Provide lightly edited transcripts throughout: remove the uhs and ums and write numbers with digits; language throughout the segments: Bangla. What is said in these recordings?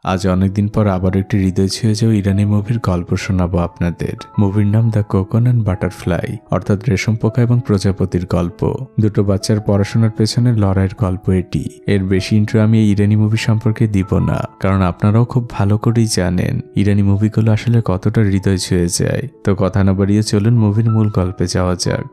আজ অনেকদিন পর আবার একটি হৃদয় ছুঁয়ে যাওয়া ইরানি মুভির গল্প শোনাবো আপনাদের। মুভির নাম দ্য কোকন অ্যান্ড বাটারফ্লাই, অর্থাৎ রেশম পোকা এবং প্রজাপতির গল্প। দুটো বাচ্চার পড়াশোনার পেছনে লড়াইয়ের গল্প এটি। এর বেশি ইন্ট্রো আমি এই ইরানি মুভি সম্পর্কে দিব না, কারণ আপনারাও খুব ভালো করেই জানেন ইরানি মুভিগুলো আসলে কতটা হৃদয় ছুঁয়ে যায়। তো কথা না বাড়িয়ে চলুন মুভির মূল গল্পে যাওয়া যাক।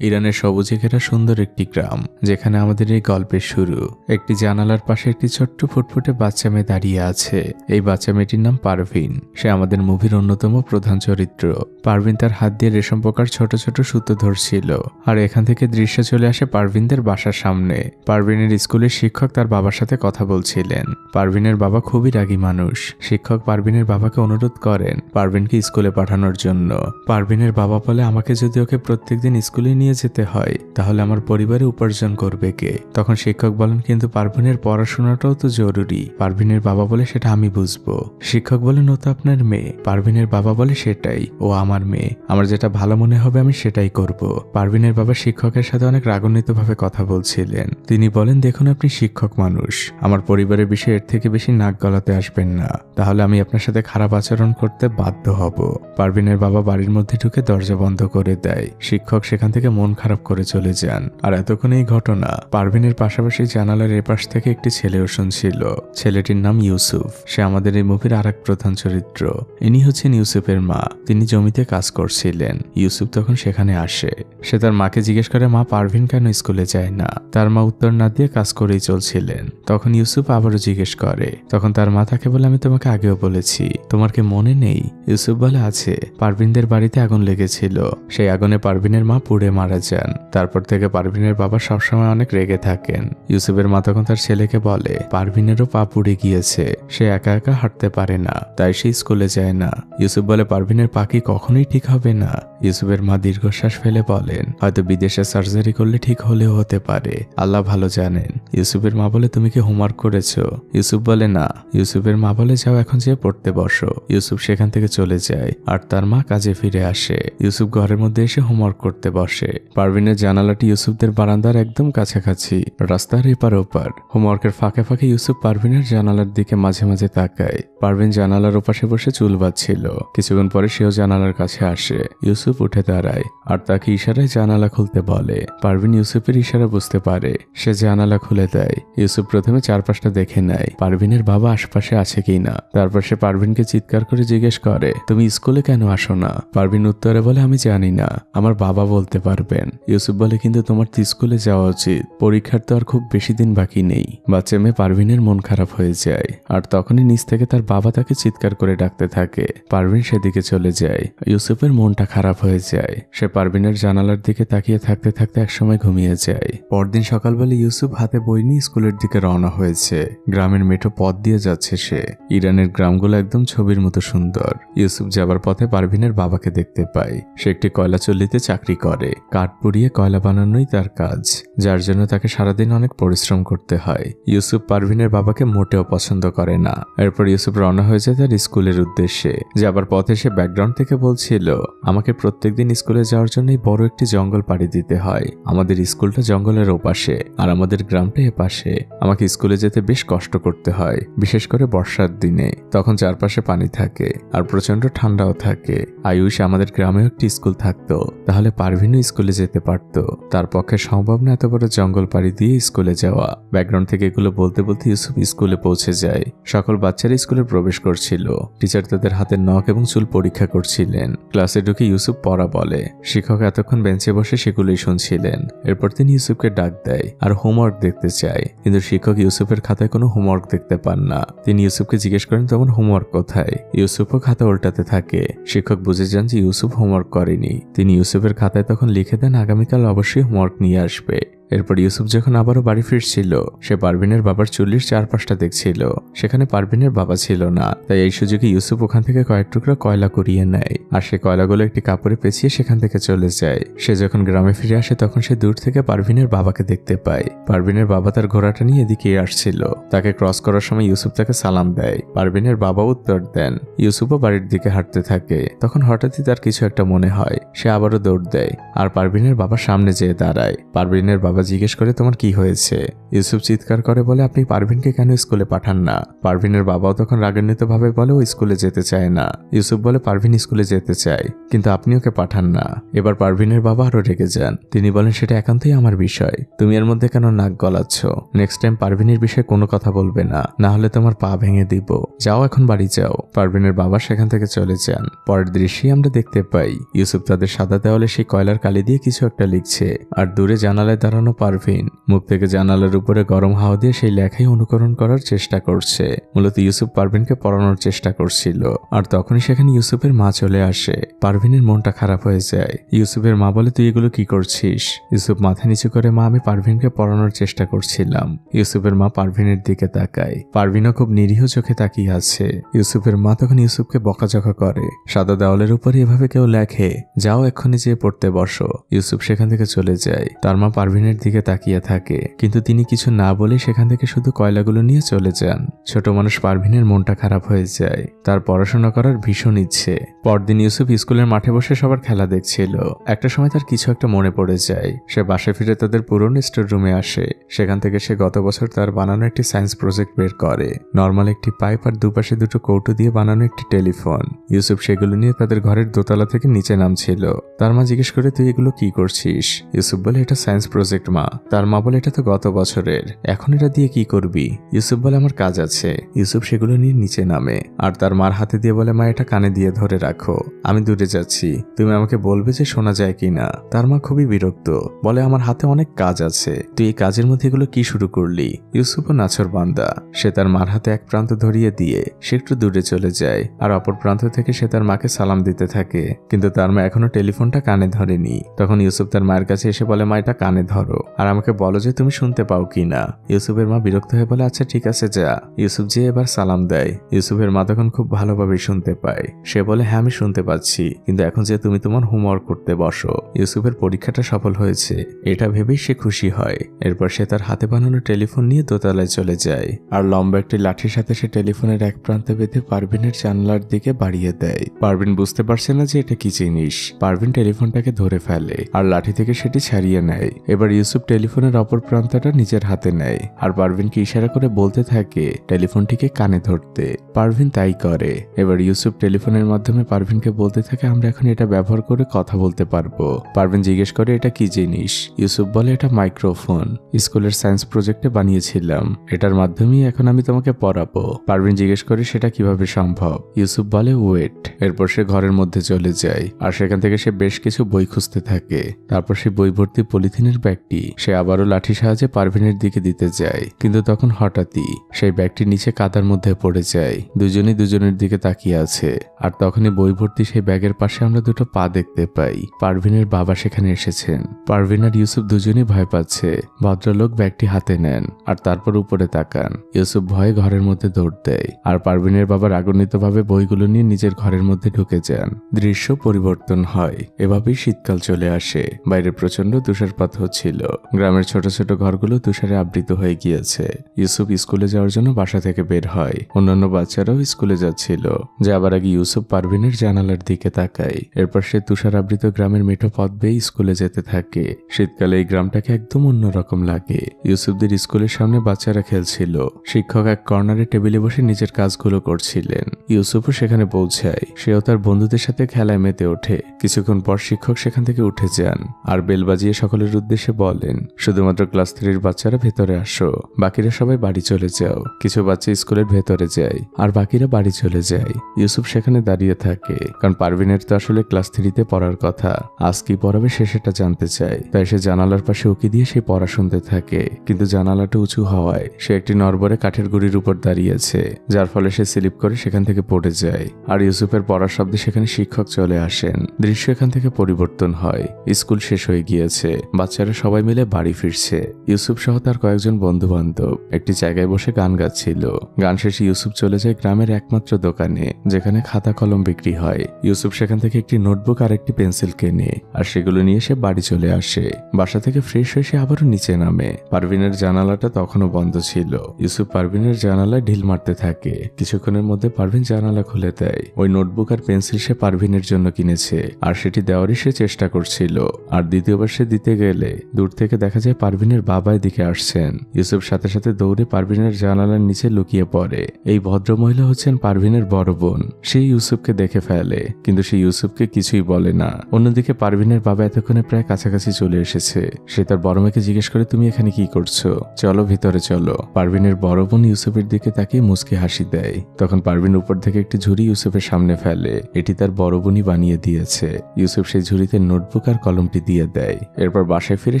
ইরানের সবুজে ঘেরা সুন্দর একটি গ্রাম, যেখানে আমাদের এই গল্পের শুরু। একটি জানালার পাশে একটি ছোট্ট ফুটফুটে বাচ্চা মেয়ে দাঁড়িয়ে আছে। এই বাচ্চা মেয়েটির নাম পারভিন। সে আমাদের মুভির অন্যতম প্রধান চরিত্র। পারভিন তার হাত দিয়ে রেশম পোকার ছোট ছোট সুতো ধরছিল, আর এখান থেকে দৃশ্য চলে আসে পারভিনদের বাসার সামনে। পারভিনের স্কুলের শিক্ষক তার বাবার সাথে কথা বলছিলেন। পারভিনের বাবা খুবই রাগী মানুষ। শিক্ষক পারভিনের বাবাকে অনুরোধ করেন পারভিনকে স্কুলে পাঠানোর জন্য। পারভিনের বাবা বলে, আমাকে যদি ওকে প্রত্যেকদিন স্কুলে নিয়ে যেতে হয় তাহলে আমার পরিবারে উপার্জন করবে কে? তখন শিক্ষক বলেন, কিন্তু পারভিনের পড়াশোনাটাও তো জরুরি। পারভিনের বাবা বলে, সেটা আমি বুঝবো। শিক্ষক বলেন, ও তো আপনার মেয়ে। পারভিনের বাবা বলে, সেটাই, ও আমার মেয়ে। আমার যেটা ভালো মনে হবে আমি সেটাই করব। পারভিনের বাবা শিক্ষকের সাথে অনেক রাগান্বিতভাবে কথা বলছিলেন। তিনি বলেন, দেখুন আপনি শিক্ষক মানুষ, আমার পরিবারের বিষয়ে এর থেকে বেশি নাক গলাতে আসবেন না, তাহলে আমি আপনার সাথে খারাপ আচরণ করতে বাধ্য হব। পারভিনের বাবা বাড়ির মধ্যে ঢুকে দরজা বন্ধ করে দেয়। শিক্ষক সেখান থেকে মন খারাপ করে চলে যান। আর এতক্ষণ এই ঘটনা পারভিনের পাশাপাশি জানালার এপাশ থেকে একটি ছেলেও শুনছিল। ছেলেটির নাম ইউসুফ। সে আমাদের এই মুভির আরেক প্রধান চরিত্র। ইনি হচ্ছেন ইউসুফের মা। তিনি জমিতে কাজ করছিলেন। ইউসুফ তখন সেখানে আসে। সে তার মাকে জিজ্ঞেস করে, মা, পারভিন কেন স্কুলে যায় না? তার মা উত্তর না দিয়ে কাজ করেই চলছিলেন। তখন ইউসুফ আবারও জিজ্ঞেস করে। তখন তার মা তাকে বলে, আমি তোমাকে আগেও বলেছি, তোমার কি মনে নেই? ইউসুফ বলে, আছে। পারভিনদের বাড়িতে আগুন লেগেছিল, সেই আগুনে পারভিনের মা পুড়ে মারা যান। তারপর থেকে পারভিনের বাবা সবসময় অনেক রেগে থাকেন। ইউসুফের মা তখন তার ছেলেকে বলে, পারভিনেরও পা পুড়ে গিয়েছে, সে একা একা হাঁটতে পারে না, তাই সে স্কুলে যায় না। ইউসুফ বলে, পারভিনের পা কি কখনোই ঠিক হবে না? ইউসুফের মা দীর্ঘশ্বাস ফেলে বলেন, হয়তো বিদেশে সার্জারি করলে ঠিক হলেও হতে পারে, আল্লাহ ভালো জানেন। ইউসুফের মা বলে, তুমি কি হোমওয়ার্ক করেছো? ইউসুফ বলে, না। ইউসুফের মা বলে, যাও এখন যেয়ে পড়তে বসো। ইউসুফ সেখান থেকে চলে যায়, আর তার মা কাজে ফিরে আসে। ইউসুফ ঘরের মধ্যে এসে হোমওয়ার্ক করতে বসে। পারভিনের জানালাটি ইউসুফদের বারান্দার একদম কাছাকাছি, রাস্তার এপার ওপার। হোমওয়ার্কের ফাঁকে ফাঁকে ইউসুফ পারভিনের জানালার দিকে মাঝে মাঝে তাকায়। পারভিন জানালার ওপাশে বসে চুল বাঁধছিল। কিছুক্ষণ পরে সেও জানালার কাছে আসে। ইউসুফ উঠে দাঁড়ায় আর তাকে ইশারায় জানালা খুলতে বলে। পারভিন ইউসুফের ইশারা বুঝতে পারে। সে জানালা খুলে দেয়। ইউসুফ প্রথমে চারপাশটা দেখে নেয় পারভিনের বাবা আশপাশে আছে কিনা। তারপর সে পারভিনকে চিৎকার করে জিজ্ঞেস করে, তুমি স্কুলে কেন আসো না? পারভিন উত্তরে বলে, আমি জানি না, আমার বাবা বলতে পারবেন। ইউসুফ বলে, কিন্তু তোমার তো স্কুলে যাওয়া উচিত, পরীক্ষার তো আর খুব বেশি দিন বাকি নেই। বাচ্চা মেয়ে পারভিনের মন খারাপ হয়ে যায়, আর তখনই নিচ থেকে তার বাবা তাকে চিৎকার করে ডাকতে থাকে। পারভিন সেদিকে চলে যায়। ইউসুফের মনটা খারাপ হয়ে যায়। সে পারভিনের জানালার দিকে তাকিয়ে থাকতে থাকতে একসময় ঘুমিয়ে যায়। পরদিন সকালবেলা ইউসুফ হাতে বই নিয়ে স্কুলের দিকে রওনা হয়েছে। গ্রামের মেঠো পথ দিয়ে যাচ্ছে সে। ইরানের গ্রামগুলো একদম ছবির মতো সুন্দর। ইউসুফ যাবার পথে পারভিনের বাবাকে দেখতে পায়। সে একটি কয়লা চুল্লিতে চাকরি করে। কাঠ পুড়িয়ে কয়লা বানানোই তার কাজ, যার জন্য তাকে সারাদিন অনেক পরিশ্রম করতে হয়। ইউসুফ পারভিনের বাবাকে মোটেও পছন্দ করে না। এরপর ইউসুফ রওনা হয়েছে তার স্কুলের উদ্দেশ্যে। যাবার পথে সে ব্যাকগ্রাউন্ড থেকে বলছিল, আমাকে প্রত্যেকদিন স্কুলে যাওয়ার জন্য বড় একটি জঙ্গল পাড়ি দিতে হয়। আমাদের স্কুলটা জঙ্গলের ওপাশে আর আমাদের গ্রামটা এপাশে। আমাকে স্কুলে যেতে বেশ কষ্ট করতে হয়, বিশেষ করে বর্ষার দিনে। তখন চারপাশে পানি থাকে আর প্রচন্ড ঠান্ডাও থাকে। আয়ুষ, আমাদের গ্রামেও একটি স্কুল থাকতো, তাহলে পারভিনও স্কুলে যেতে পারত। তার পক্ষে সম্ভব না এত বড় জঙ্গল পাড়ি দিয়ে স্কুলে যাওয়া। ব্যাকগ্রাউন্ড থেকে এগুলো বলতে বলতে ইউসুফ স্কুলে পৌঁছে যায়। সকল বাচ্চারা স্কুলে প্রবেশ করছিল। টিচার তাদের হাতের নখ এবং চুল পরীক্ষা করছিলেন। ক্লাসে ঢুকে ইউসুফ পড়া বলে। শিক্ষক এতক্ষণ বেঞ্চে বসে সেগুলোই শুনছিলেন। এরপর তিনি ইউসুফকে ডাক দেয় আর হোমওয়ার্ক দেখতে চায়, কিন্তু শিক্ষক ইউসুফের খাতায় কোনো হোমওয়ার্ক দেখতে পান না। তিনি ইউসুফকে জিজ্ঞেস করেন, তোমার হোমওয়ার্ক কোথায়? ইউসুফও খাতা উল্টাতে থাকে। শিক্ষক বুঝে যান যে ইউসুফ হোমওয়ার্ক করেনি। তিনি ইউসুফের খাতায় তখন লিখে দেন, আগামীকাল অবশ্যই হোমওয়ার্ক নিয়ে আসবে। এরপর ইউসুফ যখন আবারও বাড়ি ফিরছিল, সে পারভিনের বাবার চুল্লির চারপাশটা দেখছিল। সেখানে পারভিনের বাবা ছিল না, তাই এই সুযোগে ইউসুফ ওখান থেকে কয়েক টুকরা কয়লা কুড়িয়ে নেয় আর সে কয়লাগুলো একটি কাপড়ে পেঁচিয়ে সেখান থেকে চলে যায়। সে যখন গ্রামে ফিরে আসে তখন সে দূর থেকে পারভিনের বাবাকে দেখতে পায়। পারভিনের বাবা তার ঘোড়াটা নিয়ে এদিকে আসছিল। তাকে ক্রস করার সময় ইউসুফ তাকে সালাম দেয়। পারভিনের বাবা উত্তর দেন। ইউসুফও বাড়ির দিকে হাঁটতে থাকে। তখন হঠাৎই তার কিছু একটা মনে হয়। সে আবারও দৌড় দেয় আর পারভিনের বাবার সামনে যেয়ে দাঁড়ায়। পারভিনের বাবা বাবা জিজ্ঞেস করে তোমার কি হয়েছে। ইউসুফ চিৎকার করে বলে আপনি পারভিনকে কেন স্কুলে পাঠান না। পারভিনের বাবাও তখন রাগান্বিতভাবে বলে ও স্কুলে যেতে চায় না। ইউসুফ বলে পারভিন স্কুলে যেতে চায় কিন্তু আপনি ওকে পাঠান না। এবার পারভিনের বাবা আরো রেগে যান। তিনি বলেন সেটা একান্তই আমার বিষয়, তুমি এর মধ্যে কেন নাক গলাচ্ছ। নেক্সট টাইম পারভিনের বিষয়ে কোনো কথা বলবে না, না হলে তোমার পা ভেঙে দিব। যাও এখন বাড়ি যাও। পারভিনের বাবা সেখান থেকে চলে যান। পরের দৃশ্যে আমরা দেখতে পাই ইউসুফ তাদের সাদা দেওয়ালে সেই কয়লার কালি দিয়ে কিছু একটা লিখছে, আর দূরে জানালায় দাঁড়ানো পারভিন মুখ থেকে জানালার উপরে গরম হাওয়া দিয়ে সেই লেখাই অনুকরণ করার চেষ্টা করছে। মূলত ইউসুফ পারভিনকে পড়ানোর চেষ্টা করছিল। আর তখনই সেখানে ইউসুফের মা চলে আসে। পারভিনের মনটা খারাপ হয়ে যায়। ইউসুফের মা বলে তুই এগুলো কি করছিস। ইউসুফ মাথা নিচু করে মা আমি পারভিনকে পড়ানোর চেষ্টা করছিলাম। ইউসুফের মা পারভিনের দিকে তাকায়। পারভিনও খুব নিরীহ চোখে তাকিয়ে আছে। ইউসুফের মা তখন ইউসুফকে বকাঝকা করে, সাদা দেওয়ালের উপরে এভাবে কেউ লেখে, যাও এক্ষুনি যেয়ে পড়তে বসো। ইউসুফ সেখান থেকে চলে যায়। তার মা পারভিনের দিকে তাকিয়ে থাকে কিন্তু তিনি কিছু না বলে সেখান থেকে শুধু কয়লাগুলো নিয়ে চলে যান। ছোট মানুষ পারভিনের মনটা খারাপ হয়ে যায়। তার পড়াশোনা করার ভীষণ ইচ্ছে। পরদিন ইউসুফ স্কুলের মাঠে বসে সবার খেলা দেখছিল। একটা সময় তার কিছু একটা মনে পড়ে যায়। সে বাসায় ফিরে তাদের পুরনো স্টোর রুমে আসে। সেখান থেকে সে গত বছর তার বানানো একটি সায়েন্স প্রজেক্ট বের করে। নর্মাল একটি পাইপ আর দুপাশে দুটো কৌটো দিয়ে বানানো একটি টেলিফোন। ইউসুফ সেগুলো নিয়ে তাদের ঘরের দোতলা থেকে নিচে নামছিল। তার মা জিজ্ঞেস করে তুই এগুলো কি করছিস। ইউসুফ বলে এটা সায়েন্স প্রজেক্ট মা। তার মা বলে এটা তো গত বছরের, এখন এটা দিয়ে কি করবি। ইউসুফ বলে আমার কাজ আছে। ইউসুফ সেগুলো নিয়ে নিচে নামে আর তার মার হাতে দিয়ে বলে মা এটা কানে দিয়ে ধরে রাখো, আমি দূরে যাচ্ছি, তুমি আমাকে বলবে যে শোনা যায় কিনা। তার মা খুবই বিরক্ত, বলে আমার হাতে অনেক কাজ আছে, তুই এই কাজের মধ্যে এগুলো কি শুরু করলি। ইউসুফও নাছর বান্দা। সে তার মার হাতে এক প্রান্ত ধরিয়ে দিয়ে সে একটু দূরে চলে যায় আর অপর প্রান্ত থেকে সে তার মাকে সালাম দিতে থাকে। কিন্তু তার মা এখনো টেলিফোনটা কানে ধরেনি। তখন ইউসুফ তার মায়ের কাছে এসে বলে মা এটা কানে ধরো আর আমাকে বলো যে তুমি শুনতে পাও কিনা। ইউসুফের মা বিরক্ত হয়ে বলে আচ্ছা ঠিক আছে যা। ইউসুফ যে এবার সালাম দেয়। ইউসুফের মা তখন খুব ভালোভাবে শুনতে পায়। সে বলে হ্যাঁ আমি শুনতে পাচ্ছি, কিন্তু এখন যে তুমি তোমার হোমওয়ার্ক করতে বসো। ইউসুফের পরীক্ষাটা সফল হয়েছে এটা ভেবেই সে খুশি হয়। এরপর সে তার হাতে বানানো টেলিফোন নিয়ে দোতলায় চলে যায় আর লম্বা একটি লাঠির সাথে সে টেলিফোনের এক প্রান্তে বেঁধে পারভিনের জানলার দিকে বাড়িয়ে দেয়। পারভিন বুঝতে পারছে না যে এটা কি জিনিস। পারভিন টেলিফোনটাকে ধরে ফেলে আর লাঠি থেকে সেটি ছাড়িয়ে নেয়। এবার ইউসুফ টেলিফোনের অপর প্রান্তটা নিজের হাতে নেয় আর পারভিনকে ইশারা করে বলতে থাকে টেলিফোনটিকে কানে ধরতে। পারভিন তাই করে। এবার ইউসুফ টেলিফোনের মাধ্যমে পারভিনকে বলতে থাকে আমরা এখন এটা ব্যবহার করে কথা বলতে পারবো। পারভিন জিজ্ঞেস করে এটা কি জিনিস। ইউসুফ বলে এটা মাইক্রোফোন, স্কুলের সায়েন্স প্রজেক্টে বানিয়েছিলাম, এটার মাধ্যমেই এখন আমি তোমাকে পড়াবো। পারভিন জিজ্ঞেস করে সেটা কিভাবে সম্ভব। ইউসুফ বলে ওয়েট। এরপর সে ঘরের মধ্যে চলে যায় আর সেখান থেকে সে বেশ কিছু বই খুঁজতে থাকে। তারপর সে বই ভর্তি পলিথিনের ব্যাগটি সে আবারও লাঠি সাহায্যে পারভিনের দিকে দিতে যায়, কিন্তু তখন হঠাৎই সেই ব্যাগটি নিচে কাদার মধ্যে পড়ে যায়। দুজনই দুজনের দিকে তাকিয়ে আছে আর তখনই বই ভর্তি সেই ব্যাগের পাশে আমরা দুটো পা দেখতে পাই। পারভিনের বাবা সেখানে এসেছেন। পারভিন আর ইউসুফ দুজনই ভয় পাচ্ছে। ভদ্রলোক ব্যাগটি হাতে নেন আর তারপর উপরে তাকান। ইউসুফ ভয়ে ঘরের মধ্যে দৌড় দেয় আর পারভিনের বাবা রাগান্বিতভাবে বইগুলো নিয়ে নিজের ঘরের মধ্যে ঢুকে যান। দৃশ্য পরিবর্তন হয়। এভাবেই শীতকাল চলে আসে। বাইরে প্রচন্ড তুষারপাত হচ্ছিল। গ্রামের ছোট ছোট ঘরগুলো তুষারে আবৃত হয়ে গিয়েছে। ইউসুফ স্কুলে যাওয়ার জন্য বাসা থেকে বের হয়। অন্যান্য বাচ্চারাও স্কুলে যাচ্ছিল। যাবার আগে ইউসুফ পারভিনের জানালার দিকে তাকায়। এরপর সে তুষার আবৃত গ্রামের মেঠো পথ বেয়ে স্কুলে যেতে থাকে। শীতকালে এই গ্রামটাকে একদম অন্যরকম লাগে। ইউসুফদের স্কুলের সামনে বাচ্চারা খেলছিল। শিক্ষক এক কর্নারে টেবিলে বসে নিজের কাজগুলো করছিলেন। ইউসুফও সেখানে পৌঁছায়। সেও তার বন্ধুদের সাথে খেলায় মেতে ওঠে। কিছুক্ষণ পর শিক্ষক সেখান থেকে উঠে যান আর বেল বাজিয়ে সকলের উদ্দেশ্যে বলেন শুধুমাত্র ক্লাস 3-র বাচ্চারা ভেতরে আসো, বাকিরা সবাই বাড়ি চলে যাও। কিছু বাচ্চা স্কুলের ভেতরে যায় আর বাকিরা বাড়ি চলে যায়। ইউসুফ সেখানে দাঁড়িয়ে থাকে কারণ পারভিনের তো আসলে ক্লাস 3-তে পড়ার কথা। আজ কি পড়াবে সে সেটা জানতে চায়। তাই সে জানালার পাশে উকি দিয়ে সে পড়া শুনতে থাকে। কিন্তু জানালাটা উঁচু হওয়ায় সে একটি নড়বড়ে কাঠের গুঁড়ির উপর দাঁড়িয়েছে, যার ফলে সে স্লিপ করে সেখান থেকে পড়ে যায়। আর ইউসুফের পড়ার শব্দে সেখানে শিক্ষক চলে আসেন। দৃশ্য এখান থেকে পরিবর্তন হয়। স্কুল শেষ হয়ে গিয়েছে। বাচ্চারা সবাই মিলে বাড়ি ফিরছে। ইউসুফ সহ তার কয়েকজন বন্ধু বান্ধব একটি জায়গায় বসে গান গাচ্ছিল। গান শেষে ইউসুফ চলে যায় গ্রামের একমাত্র দোকানে যেখানে খাতা কলম বিক্রি হয়। ইউসুফ সেখান থেকে একটি নোটবুক আর একটি পেন্সিল কেনে আর সেগুলো নিয়ে সে বাড়ি চলে আসে। বাসা থেকে ফ্রেশ হয়ে সে আবারও নিচে নামে। পারভিনের জানালাটা তখনও বন্ধ ছিল। ইউসুফ পারভিনের জানালায় ঢিল মারতে থাকে। কিছুক্ষণের মধ্যে পারভিন জানালা খুলে দেয়। ওই নোটবুক আর পেন্সিল সে পারভিনের জন্য কিনেছে আর সেটি দেওয়ারই সে চেষ্টা করছিল। আর দ্বিতীয়বার সে দিতে গেলে দূর দূর থেকে দেখা যায় পারভিনের বাবা এদিকে আসছেন। ইউসুফ সাথে সাথে দৌড়ে পারভিনের জানালার নিচে লুকিয়ে পড়ে। এই ভদ্রমহিলা হচ্ছেন পারভিনের বড় বোন। সে ইউসুফকে দেখে ফেলে, কিন্তু সে ইউসুফকে কিছুই বলে না। অন্যদিকে পারভিনের বাবা এতক্ষণে প্রায় কাছাকাছি চলে এসেছে। সে তার বড় মেয়েকে জিজ্ঞেস করে, তুমি এখানে কি করছো? চলো ভিতরে চলো। পারভিনের বড় বোন ইউসুফের দিকে তাকিয়ে মুচকি হাসি দেয়। তখন পারভিন উপর থেকে একটি ঝুড়ি ইউসুফের সামনে ফেলে। এটি তার বড় বোনই বানিয়ে দিয়েছে। ইউসুফ সেই ঝুড়িতে নোটবুক আর কলমটি দিয়ে দেয়। এরপর বাসায় ফিরে